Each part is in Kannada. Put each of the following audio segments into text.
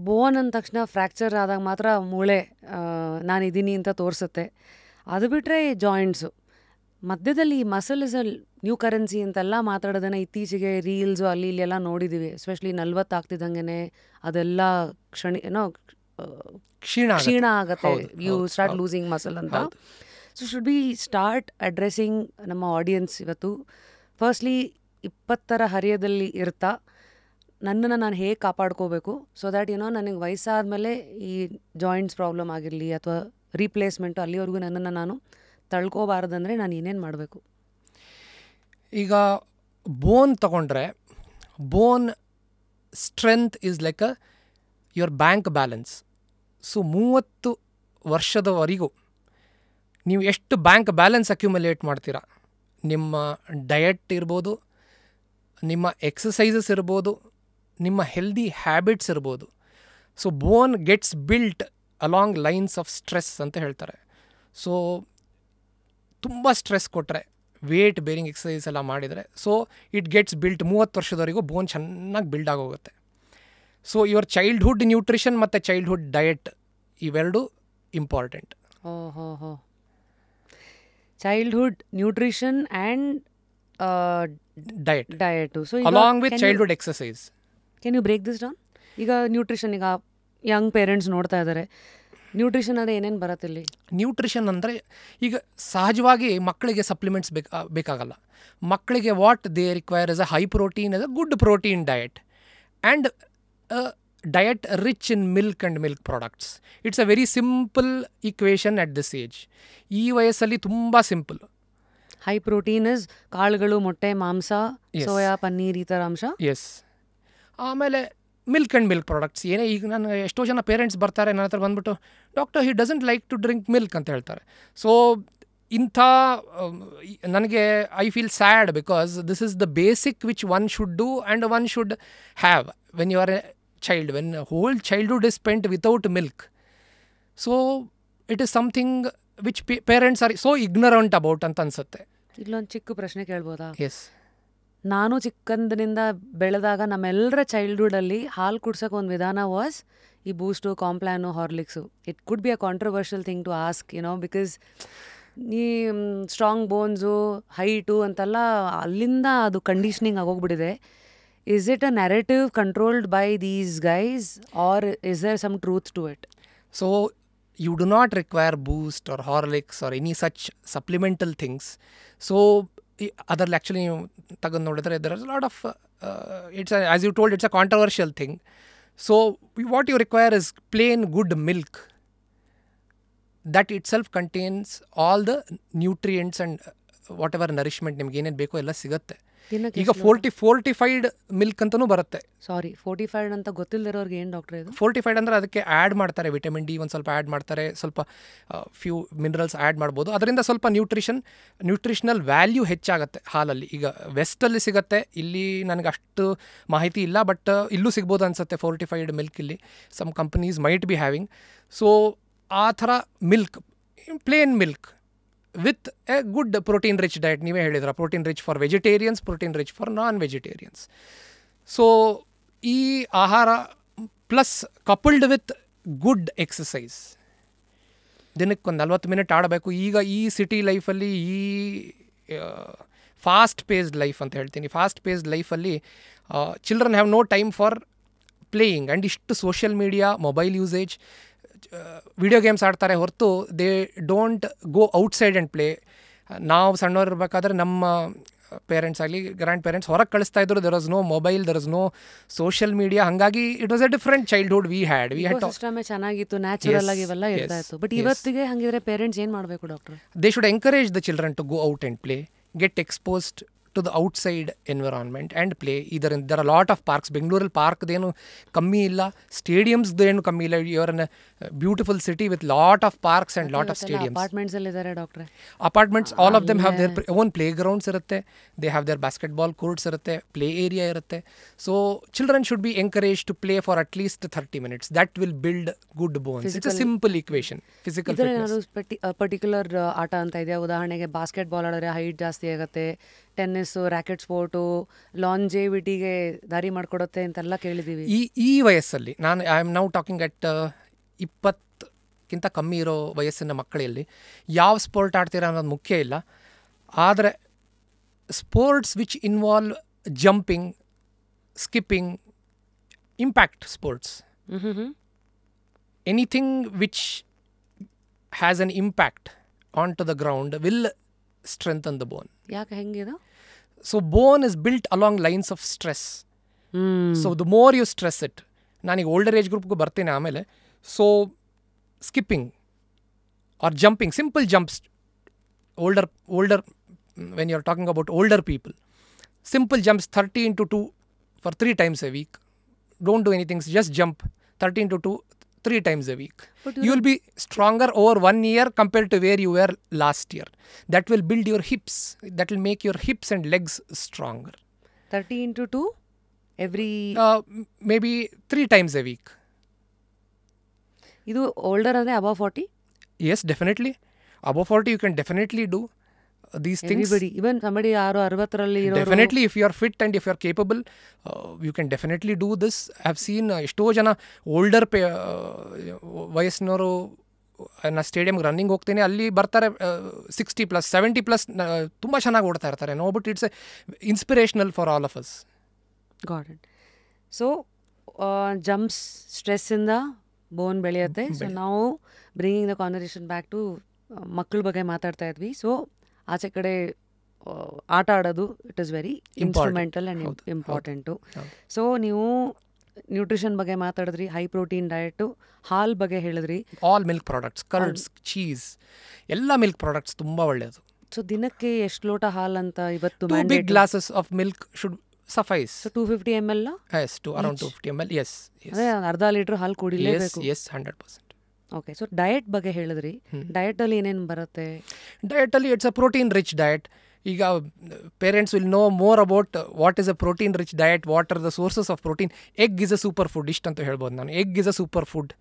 ಬೋನ್ ಅಂದ ತಕ್ಷಣ ಫ್ರ್ಯಾಕ್ಚರ್ ಆದಾಗ ಮಾತ್ರ ಮೂಳೆ ನಾನಿದ್ದೀನಿ ಅಂತ ತೋರಿಸುತ್ತೆ. ಅದು ಬಿಟ್ಟರೆ ಜಾಯಿಂಟ್ಸು ಮಧ್ಯದಲ್ಲಿ muscle is a new currency ಅಂತೆಲ್ಲ ಮಾತಾಡೋದನ್ನು ಇತ್ತೀಚೆಗೆ ರೀಲ್ಸು ಅಲ್ಲಿ ಇಲ್ಲೆಲ್ಲ ನೋಡಿದ್ದೀವಿ. ಎಸ್ಪೆಷಲಿ 40 ಆಗ್ತಿದ್ದಂಗೆ ಅದೆಲ್ಲ ಕ್ಷೀಣ ಆಗುತ್ತೆ. ಯು ಸ್ಟಾರ್ಟ್ ಲೂಸಿಂಗ್ ಮಸಲ್ ಅಂತ. So should be start addressing ನಮ್ಮ ಆಡಿಯನ್ಸ್ ಇವತ್ತು. ಫಸ್ಟ್ಲಿ 20ರ ಹರಿಯದಲ್ಲಿ ಇರ್ತಾ ನನ್ನನ್ನು ನಾನು ಹೇಗೆ ಕಾಪಾಡ್ಕೋಬೇಕು, ಸೊ ದ್ಯಾಟ್ ನನಗೆ ವಯಸ್ಸಾದಮೇಲೆ ಈ ಜಾಯಿಂಟ್ಸ್ ಪ್ರಾಬ್ಲಮ್ ಆಗಿರಲಿ ಅಥವಾ ರೀಪ್ಲೇಸ್ಮೆಂಟು ಅಲ್ಲಿವರೆಗೂ ನನ್ನನ್ನು ನಾನು ತಳ್ಕೋಬಾರ್ದಂದರೆ ನಾನು ಏನೇನು ಮಾಡಬೇಕು? ಈಗ ಬೋನ್ ತಗೊಂಡ್ರೆ bone strength is like your bank balance. So 30 ವರ್ಷದವರೆಗೂ ನೀವು ಎಷ್ಟು ಬ್ಯಾಂಕ್ ಬ್ಯಾಲೆನ್ಸ್ ಅಕ್ಯುಮುಲೇಟ್ ಮಾಡ್ತೀರಾ, ನಿಮ್ಮ ಡಯಟ್ ಇರ್ಬೋದು, ನಿಮ್ಮ ಎಕ್ಸಸೈಸಸ್ ಇರ್ಬೋದು, ನಿಮ್ಮ ಹೆಲ್ದಿ ಹ್ಯಾಬಿಟ್ಸ್ ಇರ್ಬೋದು. So bone gets built along lines of stress ಅಂತ ಹೇಳ್ತಾರೆ. ಸೊ ತುಂಬ ಸ್ಟ್ರೆಸ್ ಕೊಟ್ಟರೆ, ವೇಟ್ ಬೇರಿಂಗ್ ಎಕ್ಸಸೈಸ್ ಎಲ್ಲ ಮಾಡಿದರೆ, ಸೊ ಇಟ್ ಗೆಟ್ಸ್ ಬಿಲ್ಟ್ 30 ವರ್ಷದವರೆಗೂ ಬೋನ್ ಚೆನ್ನಾಗಿ ಬಿಲ್ಡ್ ಆಗೋಗುತ್ತೆ. ಸೊ ಯುವರ್ ಚೈಲ್ಡ್ಹುಡ್ ನ್ಯೂಟ್ರಿಷನ್ ಮತ್ತು ಚೈಲ್ಡ್ಹುಡ್ ಡಯಟ್ ಇವೆರಡು important. Childhood nutrition and diet. So along with childhood exercise. Can you break this down? ಈಗ ನ್ಯೂಟ್ರಿಷನ್, ಈಗ ಯಂಗ್ ಪೇರೆಂಟ್ಸ್ ನೋಡ್ತಾ ಇದ್ದಾರೆ, ನ್ಯೂಟ್ರಿಷನ್ ಅಂದರೆ ಏನೇನು ಬರುತ್ತೆ ಇಲ್ಲಿ? ನ್ಯೂಟ್ರಿಷನ್ ಅಂದರೆ ಈಗ ಸಹಜವಾಗಿ ಮಕ್ಕಳಿಗೆ ಸಪ್ಲಿಮೆಂಟ್ಸ್ ಬೇಕಾಗಲ್ಲ. ಮಕ್ಕಳಿಗೆ what they require is a high protein, is a good protein diet and diet rich in milk and milk products. It's a very simple equation at this age. ಈ ವಯಸ್ಸಲ್ಲಿ ತುಂಬ ಸಿಂಪಲ್. ಹೈ ಪ್ರೋಟೀನ್ ಇಸ್ ಕಾಳುಗಳು, ಮೊಟ್ಟೆ, ಮಾಂಸ, ಸೋಯಾ, ಪನ್ನೀರ್, ಈ ಥರ ಅಂಶ. ಎಸ್. ಆಮೇಲೆ ಮಿಲ್ಕ್ ಆ್ಯಂಡ್ ಮಿಲ್ಕ್ ಪ್ರಾಡಕ್ಟ್ಸ್ ಏನೇ. ಈಗ ನಾನು ಎಷ್ಟೋ ಜನ ಪೇರೆಂಟ್ಸ್ ಬರ್ತಾರೆ ನನ್ನ ಹತ್ರ ಬಂದುಬಿಟ್ಟು, doctor he doesn't like to drink milk ಅಂತ ಹೇಳ್ತಾರೆ. ಸೊ ಇಂಥ ನನಗೆ I feel sad because this is the basic which one should do and one should have when you are a child, when whole childhood is spent without milk. So it is something which parents are so ignorant about ಅಂತ ಅನಿಸುತ್ತೆ. ಇಲ್ಲೊಂದು ಚಿಕ್ಕ ಪ್ರಶ್ನೆ ಕೇಳ್ಬೋದಾ? ಎಸ್. ನಾನು ಚಿಕ್ಕಂದಿನಿಂದ ಬೆಳೆದಾಗ ನಮ್ಮೆಲ್ಲರ ಚೈಲ್ಡ್ಹುಡಲ್ಲಿ ಹಾಲು ಕುಡ್ಸೋಕೆ ಒಂದು ವಿಧಾನ ವಾಸ್ ಈ Boost, Complan, Horlicks. It could be a controversial thing to ask because ಈ ಸ್ಟ್ರಾಂಗ್ ಬೋನ್ಸು, ಹೈಟು ಅಂತೆಲ್ಲ ಅಲ್ಲಿಂದ ಅದು ಕಂಡೀಷ್ನಿಂಗ್ ಆಗೋಗ್ಬಿಟ್ಟಿದೆ. Is it a narrative controlled by these guys or is there some truth to it? So you do not require boost or Horlicks or any such supplemental things. So ಅದರಲ್ಲಿ ಆ್ಯಕ್ಚುಲಿ ನೀವು ತೆಗೆದು ನೋಡಿದ್ರೆ there is a lot of as you told, it's a controversial thing. So what you require is plain good milk that itself contains all the nutrients and whatever nourishment ನಿಮ್ಗೆ ಏನೇನು ಬೇಕೋ ಎಲ್ಲ ಸಿಗುತ್ತೆ. ಈಗ ಫೋರ್ಟಿಫೈಡ್ ಮಿಲ್ಕ್ ಅಂತಲೂ ಬರುತ್ತೆ. ಸಾರಿ, ಫೋರ್ಟಿಫೈಡ್ ಅಂತ ಗೊತ್ತಿಲ್ಲದಿರೋರ್ಗೆ ಏನು ಡಾಕ್ಟರ್ ಇದು? ಫೋರ್ಟಿಫೈಡ್ ಅಂದರೆ ಅದಕ್ಕೆ ಆ್ಯಡ್ ಮಾಡ್ತಾರೆ ವಿಟಮಿನ್ ಡಿ, ಒಂದು ಸ್ವಲ್ಪ ಆ್ಯಡ್ ಮಾಡ್ತಾರೆ, ಸ್ವಲ್ಪ ಫ್ಯೂ ಮಿನರಲ್ಸ್ ಆ್ಯಡ್ ಮಾಡ್ಬೋದು. ಅದರಿಂದ ಸ್ವಲ್ಪ ನ್ಯೂಟ್ರಿಷನಲ್ ವ್ಯಾಲ್ಯೂ ಹೆಚ್ಚಾಗುತ್ತೆ ಹಾಲಲ್ಲಿ. ಈಗ ವೆಸ್ಟಲ್ಲಿ ಸಿಗುತ್ತೆ, ಇಲ್ಲಿ ನನಗೆ ಅಷ್ಟು ಮಾಹಿತಿ ಇಲ್ಲ, ಬಟ್ ಇಲ್ಲೂ ಸಿಗ್ಬೋದು ಅನಿಸುತ್ತೆ ಫೋರ್ಟಿಫೈಡ್ ಮಿಲ್ಕ್. ಇಲ್ಲಿ some companies might be having. So ಆ ಥರ milk, plain milk with a good protein rich diet. ನೀವೇ ಹೇಳಿದ್ರ, protein rich for vegetarians, protein rich for non vegetarians. So ಈ ಆಹಾರ plus coupled with good exercise, ದಿನಕ್ಕೆ ಒಂದು 40 ಮಿನಿಟ್ ಆಡಬೇಕು. ಈಗ ಈ ಸಿಟಿ ಲೈಫಲ್ಲಿ, ಈ ಫಾಸ್ಟ್ ಪೇಸ್ಡ್ ಲೈಫ್ ಅಂತ ಹೇಳ್ತೀನಿ, ಫಾಸ್ಟ್ ಪೇಸ್ಡ್ ಲೈಫಲ್ಲಿ children have no time for playing and ಇಷ್ಟು social media, mobile usage, video games ಆಡ್ತಾರೆ ಹೊರತು they don't go outside and play. ನಾವು ಸಣ್ಣವ್ರು ಇರಬೇಕಾದ್ರೆ ನಮ್ಮ ಪೇರೆಂಟ್ಸ್ ಆಗಲಿ, ಗ್ರ್ಯಾಂಡ್ ಪೇರೆಂಟ್ಸ್ ಹೊರಗೆ ಕಳಿಸ್ತಾ ಇದ್ರು. There was no mobile, there was no social media. ಹಾಗಾಗಿ it was a different childhood we had. System ಚೆನ್ನಾಗಿತ್ತು, ನ್ಯಾಚುರಲ್ ಆಗಿ ಇವೆಲ್ಲ ಇರ್ತಾ ಇತ್ತು. ಬಟ್ ಇವತ್ತಿಗೆ ಹಂಗಿದ್ರೆ ಪೇರೆಂಟ್ಸ್ ಏನು ಮಾಡಬೇಕು doctor? They should encourage the children to go out and play, get exposed to the outside environment and play. There are a lot of parks. Bengaluru park denu kammi illa, stadiums denu kammi illa. You are in a beautiful city with lot of parks and lot of stadiums. Apartments alli idare doctor. Apartments, all of them have their own playgrounds irutte. They have their basketball courts irutte, play area irutte. So children should be encouraged to play for at least 30 minutes. That will build good bones. It's a simple equation. Physical fitness. Particular ಆಟ ಅಂತ ಇದೆಯಾ? ಉದಾಹರಣೆಗೆ ಬಾಸ್ಕೆಟ್ ಬಾಲ್ ಆಡಿದ್ರೆ ಹೈಟ್ ಜಾಸ್ತಿ ಆಗುತ್ತೆ, ಟೆನ್ನಿಸ್ಸು, ರ್ಯಾಕೆಟ್ ಸ್ಪೋರ್ಟು, ಲಾಂಜೆವಿಟಿಗೆ ದಾರಿ ಮಾಡಿಕೊಡುತ್ತೆ ಅಂತೆಲ್ಲ ಕೇಳಿದ್ದೀವಿ. ಈ ವಯಸ್ಸಲ್ಲಿ I am now talking at 20ಕ್ಕಿಂತ ಕಮ್ಮಿ ಇರೋ ವಯಸ್ಸಿನ ಮಕ್ಕಳಲ್ಲಿ ಯಾವ ಸ್ಪೋರ್ಟ್ ಆಡ್ತೀರಾ ಅನ್ನೋದು ಮುಖ್ಯ ಇಲ್ಲ. ಆದರೆ sports which involve jumping, skipping, impact sports, anything which has an impact onto the ground will strengthen the bone. ಯಾಕೆ ಹೆಂಗಿದು? So bone is built along lines of stress. So the more you stress it, ನಾನೀಗ ಓಲ್ಡರ್ ಏಜ್ ಗ್ರೂಪ್ಗೂ ಬರ್ತೀನಿ ಆಮೇಲೆ. So skipping R jumping, simple jumps, older when you're talking about older people, simple jumps 30 into 2 for 3 times a week. Don't do anything, just jump 30 into 2 3 times a week. You will be stronger over 1 year compared to where you were last year. That will build your hips. That will make your hips and legs stronger. 30 into 2 every... maybe 3 times a week. ಇದು ಓಲ್ಡರ್ ಅಂದರೆ above 40? Yes, definitely. Above 40 you can definitely do these things. Everybody, even somebody 60 ಇರೋರು. Definitely, if you are fit and if you are capable, you can definitely do this. I have seen ಎಷ್ಟೋ ಜನ ಓಲ್ಡರ್ ವಯಸ್ಸಿನವರು ನಾ ಸ್ಟೇಡಿಯಮ್ಗೆ ರನ್ನಿಂಗ್ ಹೋಗ್ತೀನಿ, ಅಲ್ಲಿ ಬರ್ತಾರೆ 60+, 70+, ತುಂಬ ಚೆನ್ನಾಗಿ ಓಡ್ತಾ ಇರ್ತಾರೆ. But it's inspirational for all of us. Got it. So jumps ಸ್ಟ್ರೆಸ್ಸಿಂದ ಬೋನ್ ಬೆಳೆಯುತ್ತೆ. ಸೊ ನಾವು bringing the conversation back to ಮಕ್ಕಳ ಬಗ್ಗೆ ಮಾತಾಡ್ತಾ ಇದ್ವಿ. ಸೊ ಆಚೆ ಕಡೆ ಆಟ ಆಡೋದು it is very instrumental and important. So ನೀವು ನ್ಯೂಟ್ರಿಷನ್ ಬಗ್ಗೆ ಮಾತಾಡಿದ್ರಿ, ಹೈ ಪ್ರೋಟೀನ್ ಡಯಟು, ಹಾಲ್ ಬಗ್ಗೆ ಹೇಳಿದ್ರಿ. All milk products, curds, cheese, ಎಲ್ಲ ಮಿಲ್ಕ್ ಪ್ರಾಡಕ್ಟ್ಸ್ ತುಂಬ ಒಳ್ಳೆಯದು. ಸೊ ದಿನಕ್ಕೆ ಎಷ್ಟು ಲೋಟ ಹಾಲು ಅಂತ ಇವತ್ತು? 2 big glasses of milk should suffice. So 250 ml? Yes, around 250 ml, yes. ಅದೇ ಅರ್ಧ ಲೀಟ್ರ್ ಹಾಲು ಕುಡಿಲೇಬೇಕು. Yes, 100%. ಓಕೆ. ಸೊ ಡಯಟ್ ಬಗ್ಗೆ ಹೇಳಿದ್ರಿ. ಡಯಟಲ್ಲಿ ಏನೇನು ಬರುತ್ತೆ? ಡಯಟಲ್ಲಿ it's a protein rich diet. ಈಗ parents will know more about what is a protein rich diet, what are the sources of protein. Egg is a super food, ಇಷ್ಟಂತ ಹೇಳ್ಬೋದು ನಾನು. Egg is a super food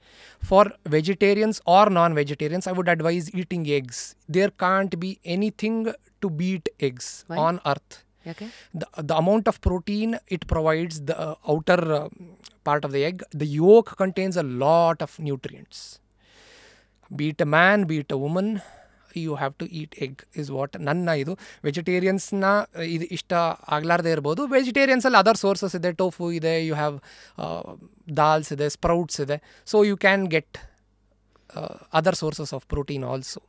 for vegetarians or non vegetarians. I would advise eating eggs. There can't be anything to beat eggs on earth. The amount of protein it provides, the outer part of the egg, the yolk contains a lot of nutrients. Be it a man, be it a woman, you have to eat egg is what ನನ್ನ ಇದು. ವೆಜಿಟೇರಿಯನ್ಸ್ನ ಇದು ಇಷ್ಟ ಆಗಲಾರ್ದೇ ಇರ್ಬೋದು. ವೆಜಿಟೇರಿಯನ್ಸಲ್ಲಿ ಅದರ್ ಸೋರ್ಸಸ್ ಇದೆ, ಟೋಫು ಇದೆ, ಯು ಹ್ಯಾವ್ ದಾಲ್ಸ್ ಇದೆ, ಸ್ಪ್ರೌಟ್ಸ್ ಇದೆ. So you can get other sources of protein also.